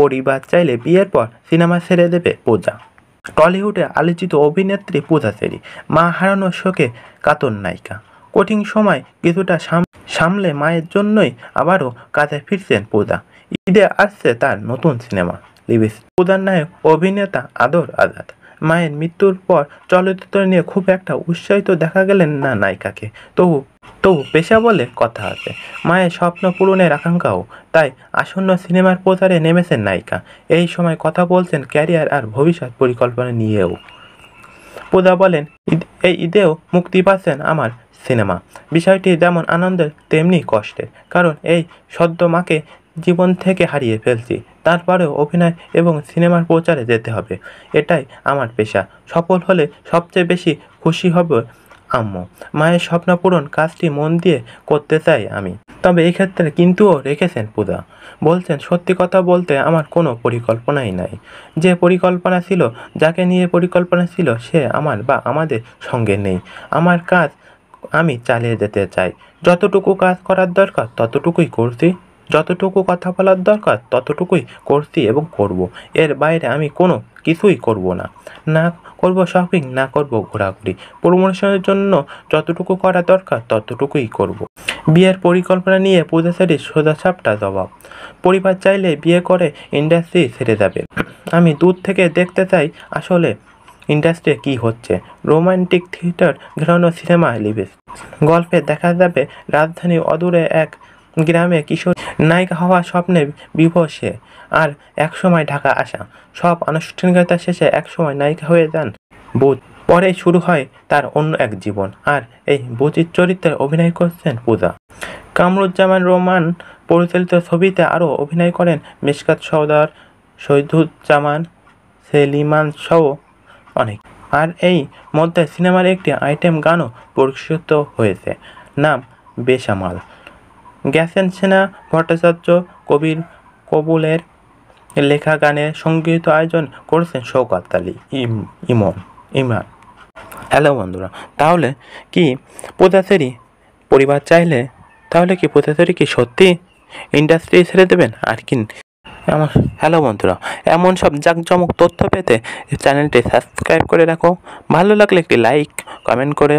পরিবার চাইলে বিয়ের পর সিনেমা ছেড়ে দেবে পূজা। টলিউডে আলোচিত অভিনেত্রী পূজা চেরি মা হারানোর শোকে কাতর নায়িকা। কঠিন সময় কিছুটা সামলে মায়ের জন্যই আবারও কাজে ফিরছেন পূজা। ঈদে আসছে তার নতুন সিনেমা লিপস্টিক। পূজার নায়ক অভিনেতা আদর আজাদ মায়ের মৃত্যুর পর চলচ্চিত্র নিয়ে খুব একটা উৎসাহিত দেখা গেলেন না নায়িকাকে। তবু পেশা বলে কথা আছে, মায়ের স্বপ্ন পূরণের আকাঙ্ক্ষাও, তাই আসন্ন সিনেমার প্রচারে নেমেছেন নায়িকা। এই সময় কথা বলছেন ক্যারিয়ার আর ভবিষ্যৎ পরিকল্পনা নিয়েও। পূজা বলেন, এই ঈদেও মুক্তি পাচ্ছেন আমার সিনেমা। বিষয়টি যেমন আনন্দের তেমনি কষ্টের, কারণ এই সদ্য মাকে জীবন থেকে হারিয়ে ফেলছি। তারপরেও অভিনয় এবং সিনেমার প্রচারে যেতে হবে, এটাই আমার পেশা। সফল হলে সবচেয়ে বেশি খুশি হবে আম্মু। মায়ের স্বপ্ন পূরণ কাজটি মন দিয়ে করতে চাই আমি। তবে এক্ষেত্রে কিন্তুও রেখেছেন পূজা। বলছেন, সত্যি কথা বলতে আমার কোনো পরিকল্পনাই নাই। যে পরিকল্পনা ছিল, যাকে নিয়ে পরিকল্পনা ছিল, সে আমার বা আমাদের সঙ্গে নেই। আমার কাজ আমি চালিয়ে যেতে চাই। যতটুকু কাজ করার দরকার ততটুকুই করছি, যতটুকু কথা বলার দরকার ততটুকুই করছি এবং করব। এর বাইরে আমি কোনো কিছুই করব না। না করব শপিং, না করব ঘোরাঘুরি। প্রমোশনের জন্য যতটুকু করা দরকার ততটুকুই করব। বিয়ের পরিকল্পনা নিয়ে পূজা চেরির সোজাসাপটা জবাব। পরিবার চাইলে বিয়ে করে ইন্ডাস্ট্রি ছেড়ে যাবে। আমি দূর থেকে দেখতে চাই আসলে ইন্ডাস্ট্রি কি হচ্ছে। রোমান্টিক থিয়েটার ঘেরানো সিনেমা লিপস্টিক। গল্পে দেখা যাবে রাজধানী অদূরে এক গ্রামে কিশোর নায়িকা হওয়ার স্বপ্নে বিভোর সে, আর একসময় ঢাকা আসা। সব আনুষ্ঠানিকতা শেষে একসময় নায়িকা হয়ে যান বুচ। পরেই শুরু হয় তার অন্য এক জীবন। আর এই বুচির চরিত্রে অভিনয় করছেন পূজা। কামরুজ্জামান রোমান পরিচালিত ছবিতে আরও অভিনয় করেন মিশকাত সওদার, শহীদুজ্জামান, সেলিমান সহ অনেক। আর এই মধ্যে সিনেমার একটি আইটেম গানও পরিবেশিত হয়েছে, নাম বেসামাল। গেছেন সেনা ভট্টাচার্য। কবির কবুলের লেখা গানের সঙ্গীত আয়োজন করেছেন শওকত আলী ইমরান। হ্যালো বন্ধুরা, তাহলে কি পূজা চেরি পরিবার চাইলে তাহলে কি পূজা চেরি কি সত্যি ইন্ডাস্ট্রি ছেড়ে দেবেন? আর কি হ্যালো বন্ধুরা, এমন সব জাঁকজমক তথ্য পেতে চ্যানেলটি সাবস্ক্রাইব করে রাখো। ভালো লাগলে একটি লাইক কমেন্ট করে